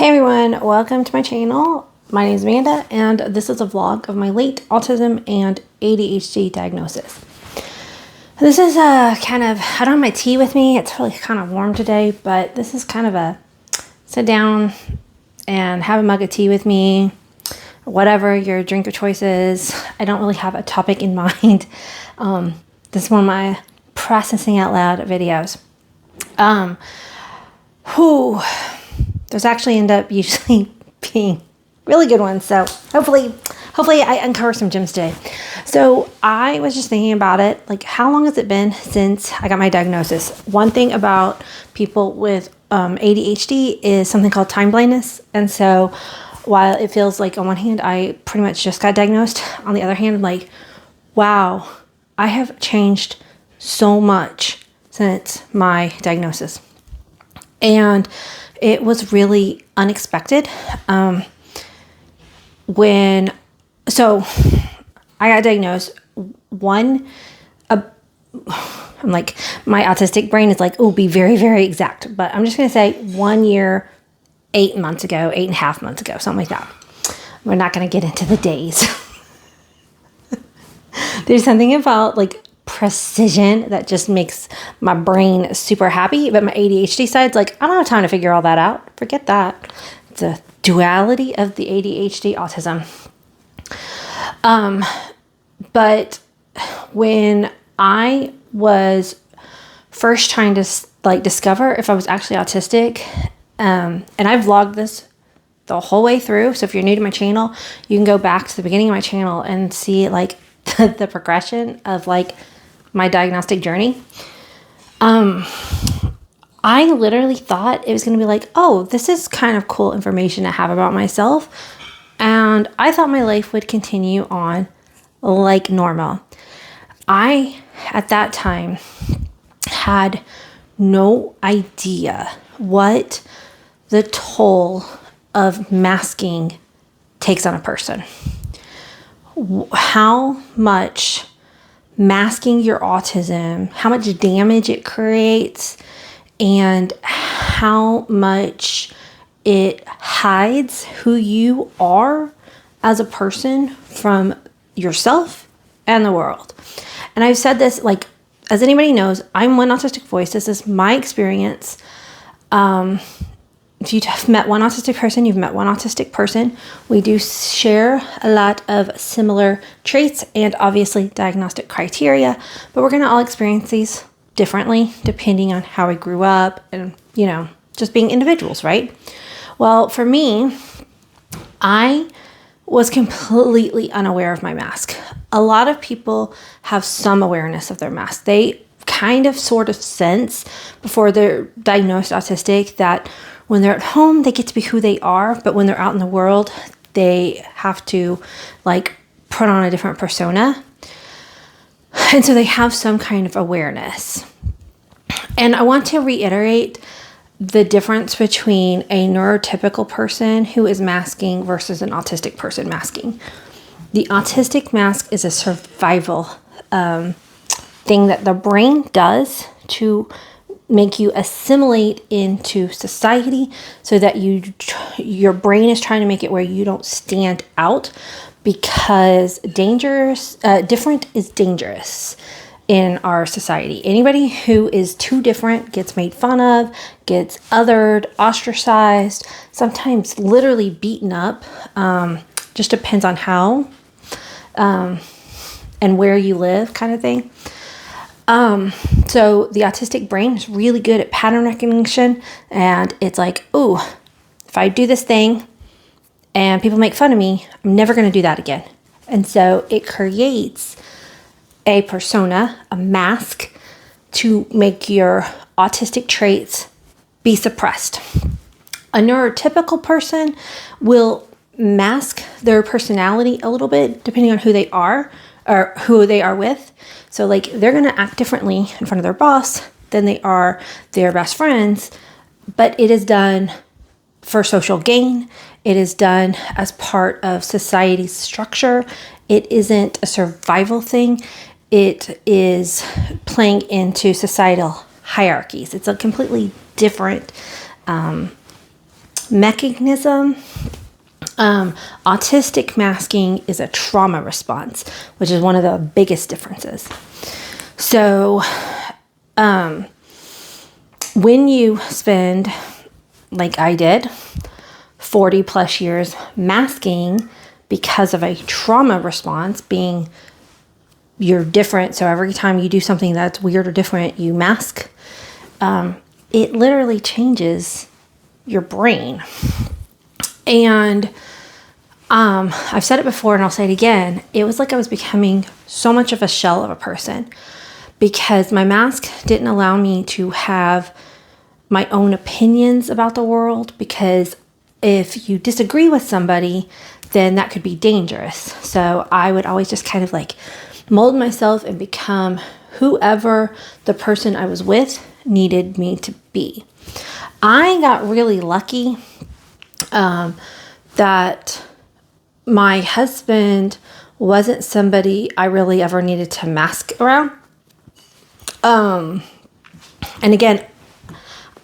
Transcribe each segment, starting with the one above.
Hey everyone, welcome to my channel. My name is Amanda and this is a vlog of my late autism and ADHD diagnosis. This is I don't have my tea with me. It's really kind of warm today, but this is kind of a sit down and have a mug of tea with me, whatever your drink of choice is. I don't really have a topic in mind. This is one of my processing out loud videos. Those actually end up usually being really good ones. So hopefully I uncover some gems today. So I was just thinking about it. Like, how long has it been since I got my diagnosis? One thing about people with ADHD is something called time blindness. And so while it feels like on one hand, I pretty much just got diagnosed, on the other hand, I'm like, wow, I have changed so much since my diagnosis. And it was really unexpected. So I got diagnosed. I'm like, my autistic brain is like, oh, be very, very exact. But I'm just going to say 1 year, 8 months ago, 8.5 months ago, something like that. We're not going to get into the days. There's something about like precision that just makes my brain super happy. But my ADHD side's like, I don't have time to figure all that out. Forget that. It's a duality of the ADHD autism. But when I was first trying to discover if I was actually autistic, and I vlogged this the whole way through. So if you're new to my channel, you can go back to the beginning of my channel and see like the progression of like my diagnostic journey. I literally thought it was going to be like, oh, this is kind of cool information to have about myself. And I thought my life would continue on like normal. I, at that time, had no idea what the toll of masking takes on a person. How much masking your autism, how much damage it creates, and how much it hides who you are as a person from yourself and the world. And I've said this, like, as anybody knows, I'm one autistic voice. This is my experience. If you have met one autistic person, you've met one autistic person. We do share a lot of similar traits and obviously diagnostic criteria, but we're going to all experience these differently depending on how we grew up and, just being individuals, right? Well, for me, I was completely unaware of my mask. A lot of people have some awareness of their mask. They kind of sort of sense before they're diagnosed autistic that when they're at home, they get to be who they are, but when they're out in the world, they have to like put on a different persona. And so they have some kind of awareness. And I want to reiterate the difference between a neurotypical person who is masking versus an autistic person masking. The autistic mask is a survival thing that the brain does to make you assimilate into society, so that your brain is trying to make it where you don't stand out, because different is dangerous in our society. Anybody who is too different gets made fun of, gets othered, ostracized, sometimes literally beaten up. Just depends on how and where you live, kind of thing. So the autistic brain is really good at pattern recognition, and it's like, ooh, if I do this thing and people make fun of me, I'm never going to do that again. And so it creates a persona, a mask, to make your autistic traits be suppressed. A neurotypical person will mask their personality a little bit depending on who they are or who they are with. So like, they're going to act differently in front of their boss than they are their best friends, but it is done for social gain. It is done as part of society's structure. It isn't a survival thing. It is playing into societal hierarchies. It's a completely different mechanism. Autistic masking is a trauma response, which is one of the biggest differences. So, when you spend, like I did, 40 plus years masking because of a trauma response, being you're different, so every time you do something that's weird or different, you mask, it literally changes your brain. And I've said it before and I'll say it again. It was like I was becoming so much of a shell of a person because my mask didn't allow me to have my own opinions about the world, because if you disagree with somebody, then that could be dangerous. So I would always just kind of like mold myself and become whoever the person I was with needed me to be. I got really lucky that my husband wasn't somebody I really ever needed to mask around. And again,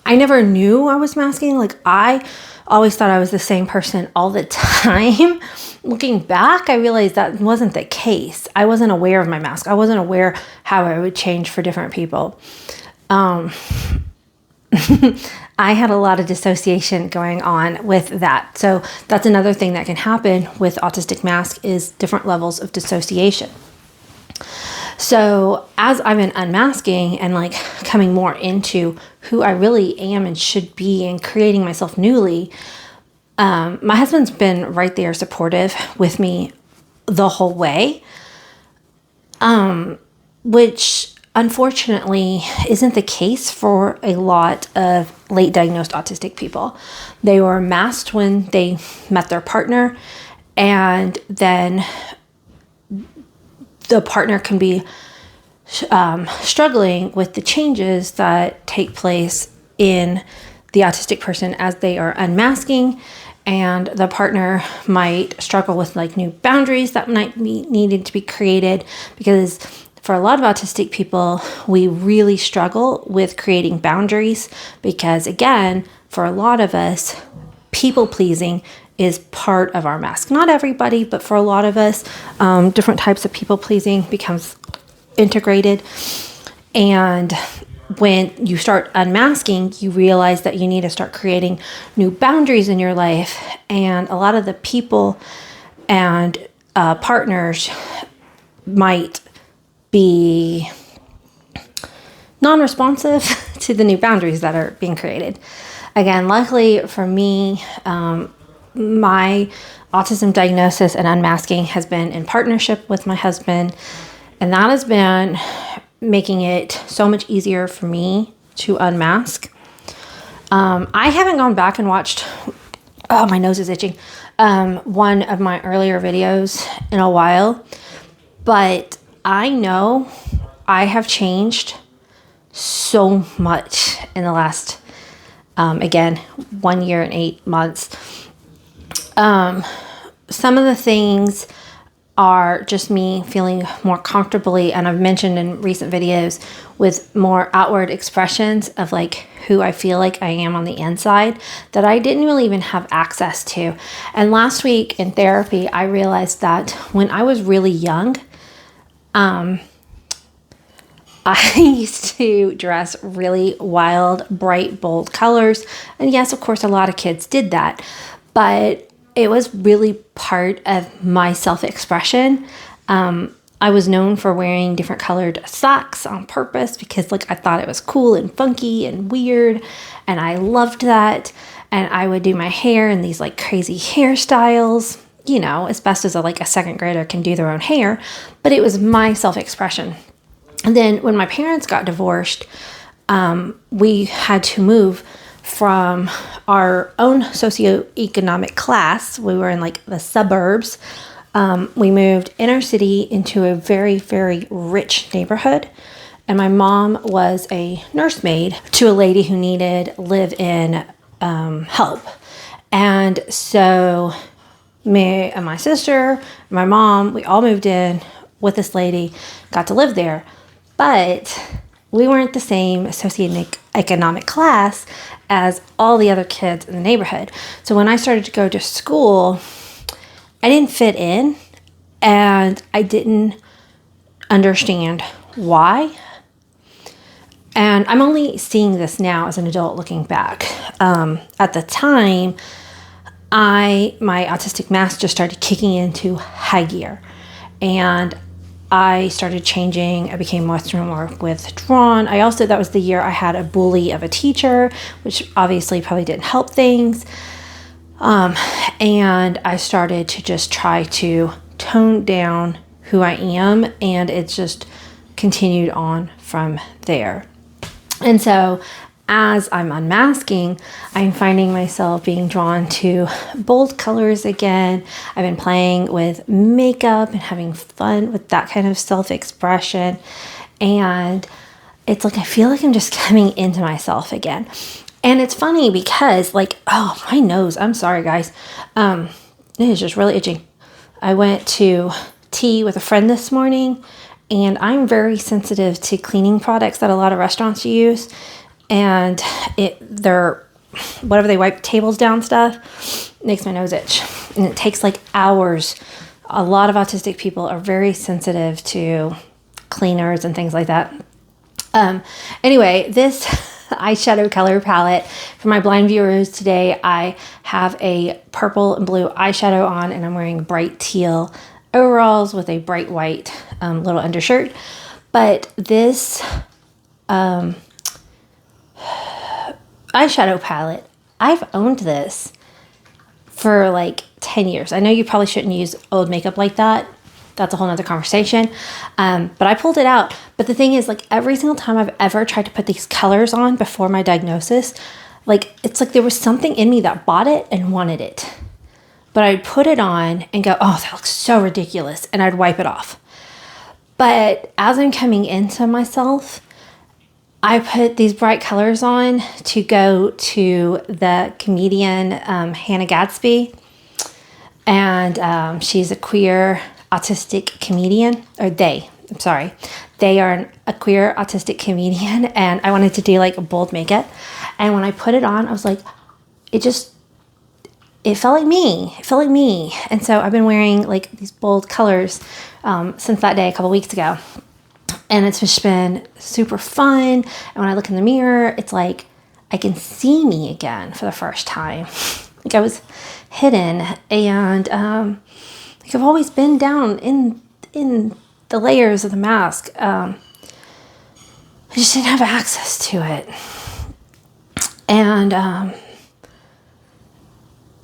I never knew I was masking. Like, I always thought I was the same person all the time. Looking back, I realized that wasn't the case. I wasn't aware of my mask. I wasn't aware how I would change for different people. I had a lot of dissociation going on with that. So that's another thing that can happen with autistic mask is different levels of dissociation. So as I've been unmasking and like coming more into who I really am and should be and creating myself newly, my husband's been right there supportive with me the whole way, which unfortunately isn't the case for a lot of late diagnosed autistic people. They were masked when they met their partner, and then the partner can be struggling with the changes that take place in the autistic person as they are unmasking, and the partner might struggle with like new boundaries that might be needed to be created, because for a lot of autistic people, we really struggle with creating boundaries because, again, for a lot of us, people pleasing is part of our mask. Not everybody, but for a lot of us, different types of people pleasing becomes integrated. And when you start unmasking, you realize that you need to start creating new boundaries in your life. And a lot of the people and partners might be non-responsive to the new boundaries that are being created. Again, luckily for me, my autism diagnosis and unmasking has been in partnership with my husband, and that has been making it so much easier for me to unmask. I haven't gone back and watched, oh, my nose is itching, one of my earlier videos in a while, but I know I have changed so much in the last, again, 1 year and 8 months. Some of the things are just me feeling more comfortably, and I've mentioned in recent videos, with more outward expressions of like who I feel like I am on the inside that I didn't really even have access to. And last week in therapy, I realized that when I was really young, I used to dress really wild, bright, bold colors. And yes, of course, a lot of kids did that, but it was really part of my self-expression. I was known for wearing different colored socks on purpose because like I thought it was cool and funky and weird, and I loved that. And I would do my hair in these like crazy hairstyles, you know, as best as a second grader can do their own hair, but it was my self-expression. And then when my parents got divorced, we had to move from our own socioeconomic class. We were in like the suburbs. We moved inner city into a very, very rich neighborhood. And my mom was a nursemaid to a lady who needed live-in help. And so me and my sister, my mom, we all moved in with this lady, got to live there. But we weren't the same socioeconomic class as all the other kids in the neighborhood. So when I started to go to school, I didn't fit in, and I didn't understand why. And I'm only seeing this now as an adult looking back. At the time, my autistic mask just started kicking into high gear, and I started changing. I became more withdrawn. That was the year I had a bully of a teacher, which obviously probably didn't help things. And I started to just try to tone down who I am, and it just continued on from there. And so as I'm unmasking, I'm finding myself being drawn to bold colors again. I've been playing with makeup and having fun with that kind of self-expression. And it's like I feel like I'm just coming into myself again. And it's funny because my nose, I'm sorry guys. It is just really itchy. I went to tea with a friend this morning, and I'm very sensitive to cleaning products that a lot of restaurants use. And they're whatever they wipe tables down stuff makes my nose itch. And it takes hours. A lot of autistic people are very sensitive to cleaners and things like that. Anyway, this eyeshadow color palette for my blind viewers today, I have a purple and blue eyeshadow on, and I'm wearing bright teal overalls with a bright white little undershirt. But this eyeshadow palette, I've owned this for 10 years. I know you probably shouldn't use old makeup like that. That's a whole nother conversation. But I pulled it out. But the thing is, every single time I've ever tried to put these colors on before my diagnosis, it's there was something in me that bought it and wanted it. But I'd put it on and go, oh, that looks so ridiculous. And I'd wipe it off. But as I'm coming into myself, I put these bright colors on to go to the comedian Hannah Gadsby. And she's a queer autistic comedian. They are a queer autistic comedian. And I wanted to do a bold makeup. And when I put it on, I was like, it felt like me. It felt like me. And so I've been wearing these bold colors since that day a couple weeks ago. And it's just been super fun. And when I look in the mirror, it's like I can see me again for the first time. I was hidden. And I've always been down in the layers of the mask. I just didn't have access to it. And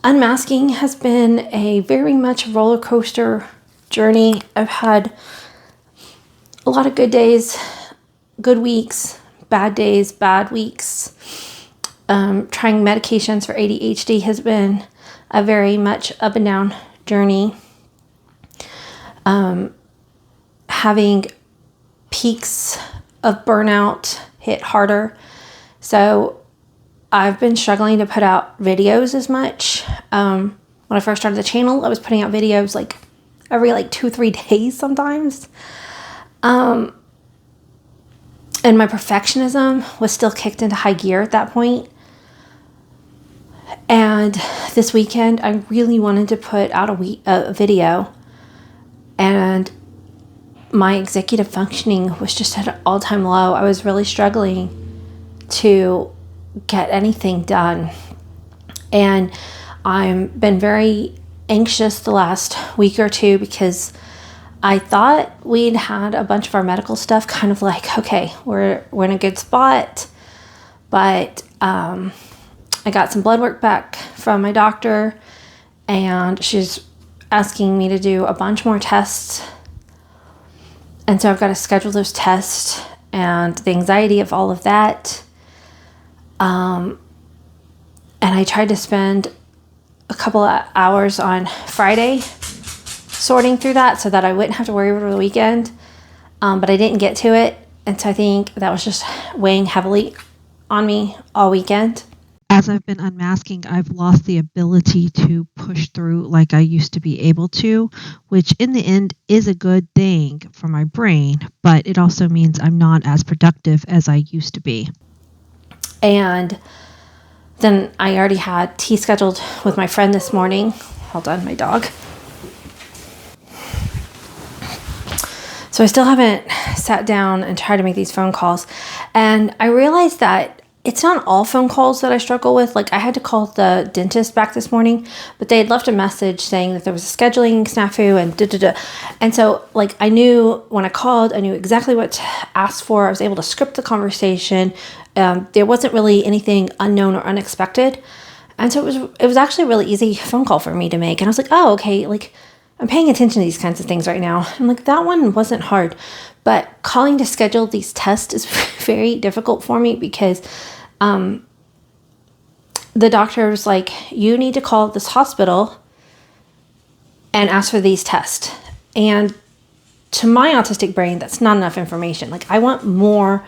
unmasking has been a very much roller coaster journey. I've had a lot of good days, good weeks, bad days, bad weeks. Trying medications for ADHD has been a very much up and down journey. Having peaks of burnout hit harder. So I've been struggling to put out videos as much. When I first started the channel, I was putting out videos every 2-3 days sometimes. And my perfectionism was still kicked into high gear at that point. And this weekend, I really wanted to put out a video. And my executive functioning was just at an all-time low. I was really struggling to get anything done. And I've been very anxious the last week or two because I thought we'd had a bunch of our medical stuff kind of okay, we're in a good spot. But I got some blood work back from my doctor, and she's asking me to do a bunch more tests. And so I've got to schedule those tests and the anxiety of all of that. And I tried to spend a couple of hours on Friday sorting through that so that I wouldn't have to worry over the weekend. But I didn't get to it. And so I think that was just weighing heavily on me all weekend. as I've been unmasking, I've lost the ability to push through like I used to be able to, which in the end is a good thing for my brain, but it also means I'm not as productive as I used to be. And then I already had tea scheduled with my friend this morning. Hold on, my dog. So I still haven't sat down and tried to make these phone calls. And I realized that it's not all phone calls that I struggle with. Like, I had to call the dentist back this morning, but they had left a message saying that there was a scheduling snafu and da-da-da. And so, like, I knew when I called, I knew exactly what to ask for. I was able to script the conversation. There wasn't really anything unknown or unexpected. And so it was actually a really easy phone call for me to make. And I was like, oh, okay, like, I'm paying attention to these kinds of things right now. I'm like, that one wasn't hard. But calling to schedule these tests is very difficult for me because the doctor was like, you need to call this hospital and ask for these tests. And to my autistic brain, that's not enough information. Like, I want more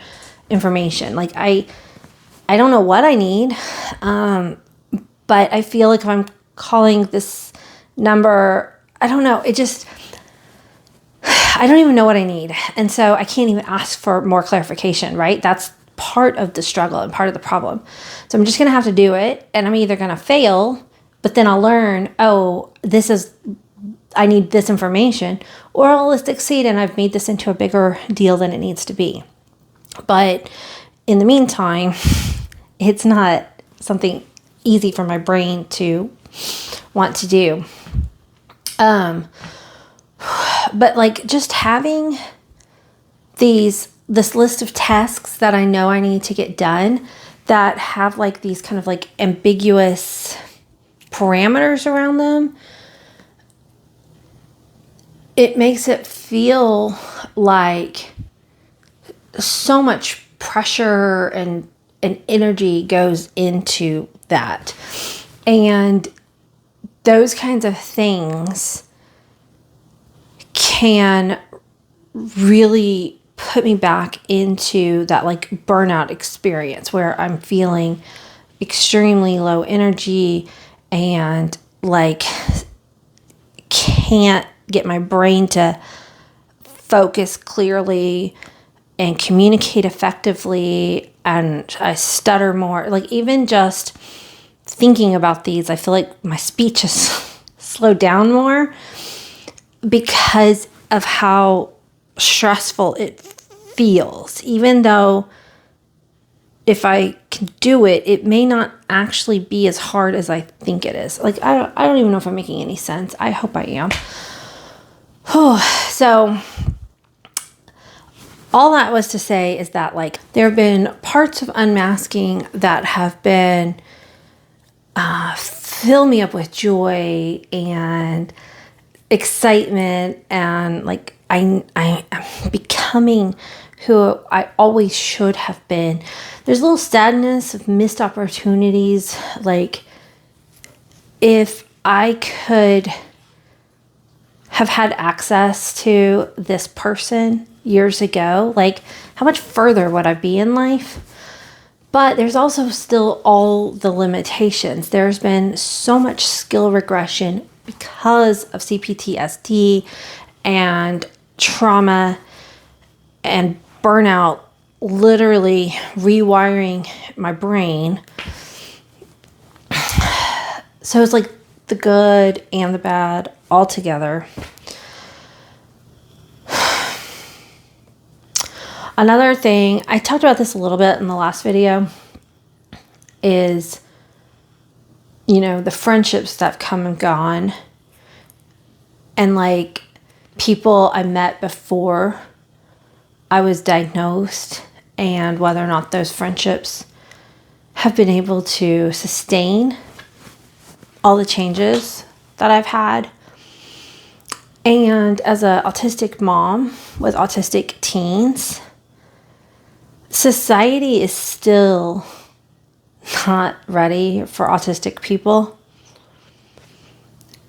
information. Like, I don't know what I need, but I feel like if I'm calling this number, I don't know. I don't even know what I need. And so I can't even ask for more clarification, right? That's part of the struggle and part of the problem. So I'm just going to have to do it. And I'm either going to fail, but then I'll learn, oh, I need this information, or I'll succeed and I've made this into a bigger deal than it needs to be. But in the meantime, it's not something easy for my brain to want to do. But like, just having this list of tasks that I know I need to get done that have like these kind of like ambiguous parameters around them, it makes it feel like so much pressure and energy goes into that. And those kinds of things can really put me back into that like burnout experience where I'm feeling extremely low energy and like can't get my brain to focus clearly and communicate effectively, and I stutter more. Like, even just thinking about these, I feel like my speech is slowed down more because of how stressful it feels. Even though if I can do it, it may not actually be as hard as I think it is. Like, I don't even know if I'm making any sense. I hope I am. So all that was to say is that, like, there have been parts of unmasking that have been fill me up with joy and excitement, and like I am becoming who I always should have been. There's a little sadness of missed opportunities. Like, if I could have had access to this person years ago, like, how much further would I be in life? But there's also still all the limitations. There's been so much skill regression because of CPTSD and trauma and burnout, literally rewiring my brain. So it's like the good and the bad all together. Another thing, I talked about this a little bit in the last video, is, the friendships that have come and gone, and like people I met before I was diagnosed, and whether or not those friendships have been able to sustain all the changes that I've had. And as an autistic mom with autistic teens, society is still not ready for autistic people.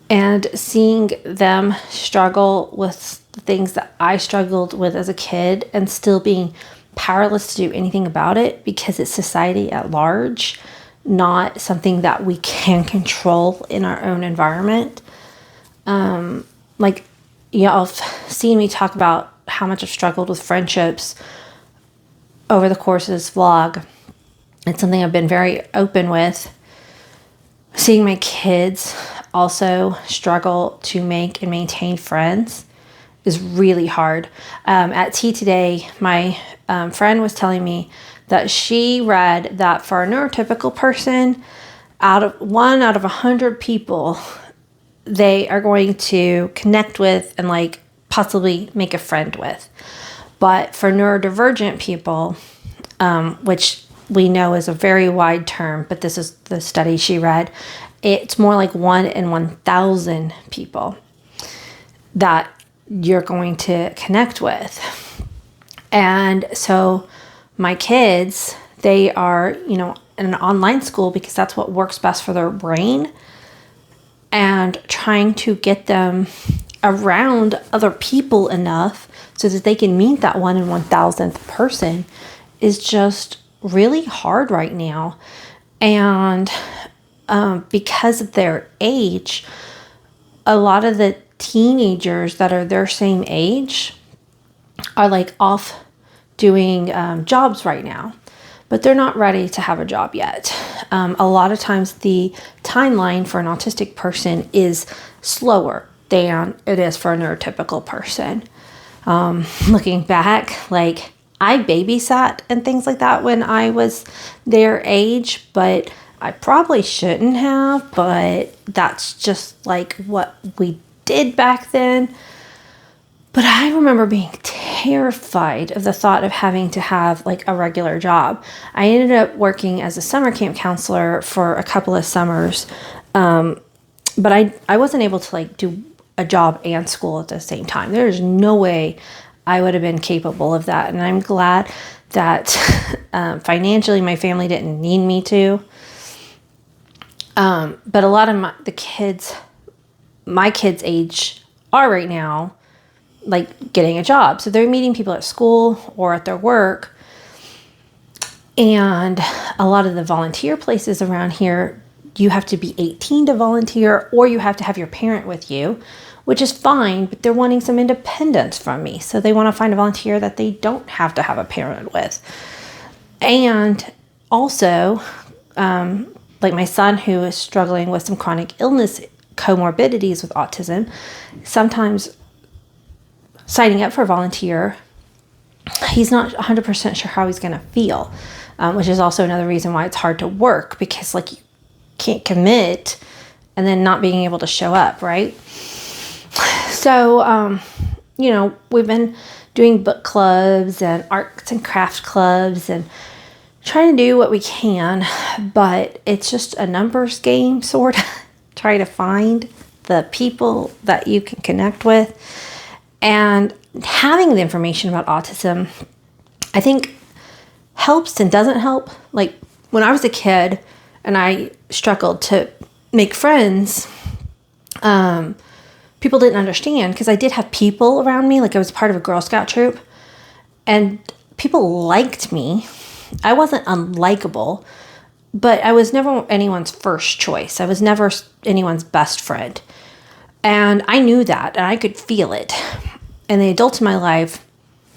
And seeing them struggle with the things that I struggled with as a kid and still being powerless to do anything about it because it's society at large not something that we can control in our own environment. Like, y'all have seen me talk about how much I've struggled with friendships over the course of this vlog. It's something I've been very open with. Seeing my kids also struggle to make and maintain friends is really hard. At tea today, my friend was telling me that she read that for a neurotypical person, out of 100 people, they are going to connect with and like possibly make a friend with. But for neurodivergent people, which we know is a very wide term, but this is the study she read, it's more like 1 in 1,000 people that you're going to connect with. And so my kids, they are, in an online school because that's what works best for their brain. And trying to get them around other people enough so that they can meet that 1 in 1,000th person is just really hard right now. And because of their age, a lot of the teenagers that are their same age are like off doing jobs right now, but they're not ready to have a job yet. A lot of times the timeline for an autistic person is slower than it is for a neurotypical person. Looking back, like I babysat and things like that when I was their age, but I probably shouldn't have, but that's just like what we did back then. But I remember being terrified of the thought of having to have like a regular job. I ended up working as a summer camp counselor for a couple of summers. But I wasn't able to like do a job and school at the same time. There's no way I would have been capable of that. And I'm glad that financially my family didn't need me to. But a lot of my kids' age are right now like getting a job. So they're meeting people at school or at their work. And a lot of the volunteer places around here, you have to be 18 to volunteer, or you have to have your parent with you, which is fine, but they're wanting some independence from me. So they want to find a volunteer that they don't have to have a parent with. And also, like my son, who is struggling with some chronic illness comorbidities with autism, sometimes signing up for a volunteer, he's not 100% sure how he's going to feel, which is also another reason why it's hard to work, because like you can't commit and then not being able to show up, right? So, we've been doing book clubs and arts and craft clubs and trying to do what we can, but it's just a numbers game, sort of. Try to find the people that you can connect with. And having the information about autism, I think, helps and doesn't help. Like when I was a kid and I struggled to make friends, people didn't understand because I did have people around me. Like I was part of a Girl Scout troop and people liked me. I wasn't unlikable, but I was never anyone's first choice. I was never anyone's best friend. And I knew that and I could feel it. And the adults in my life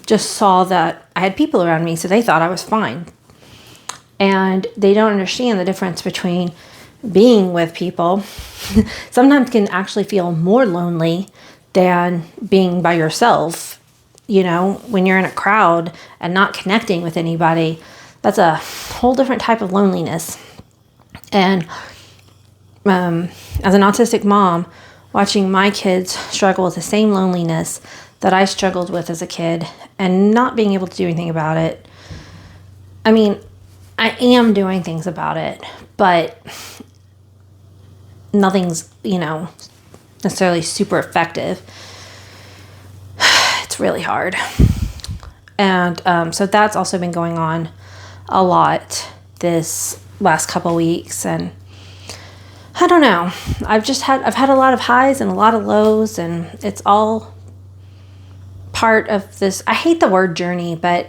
just saw that I had people around me, so they thought I was fine. And they don't understand the difference between being with people. Sometimes can actually feel more lonely than being by yourself. When you're in a crowd and not connecting with anybody, that's a whole different type of loneliness. And as an autistic mom, watching my kids struggle with the same loneliness that I struggled with as a kid and not being able to do anything about it. I mean, I am doing things about it, but nothing's, necessarily super effective. It's really hard. And so that's also been going on a lot this last couple weeks. And I don't know. I've had a lot of highs and a lot of lows, and it's all part of this. I hate the word journey, but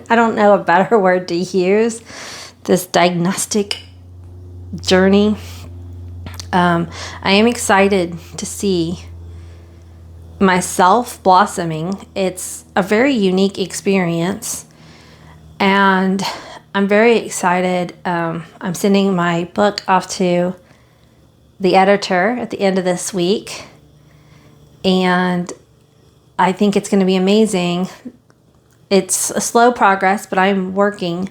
I don't know a better word to use this diagnostic journey. I am excited to see myself blossoming. It's a very unique experience, and I'm very excited. I'm sending my book off to the editor at the end of this week, and I think it's going to be amazing. It's a slow progress, but I'm working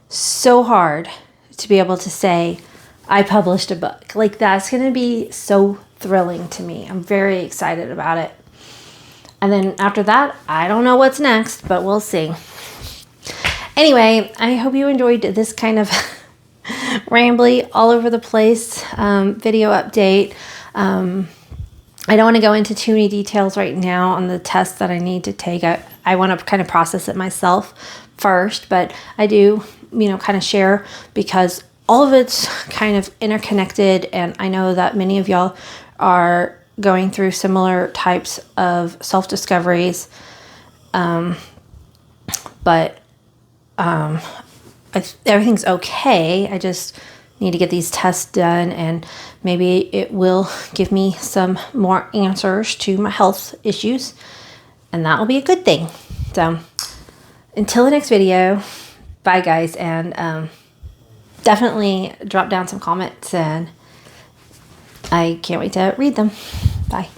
so hard to be able to say I published a book. Like, that's going to be so thrilling to me. I'm very excited about it. And then after that, I don't know what's next, but we'll see. Anyway, I hope you enjoyed this kind of rambly, all over the place video update. I don't want to go into too many details right now on the test that I need to take. I want to kind of process it myself first, but I do, kind of share because all of it's kind of interconnected, and I know that many of y'all are going through similar types of self-discoveries, but everything's okay. I just need to get these tests done, and maybe it will give me some more answers to my health issues, and that will be a good thing. So until the next video, bye guys, and definitely drop down some comments, and I can't wait to read them. Bye.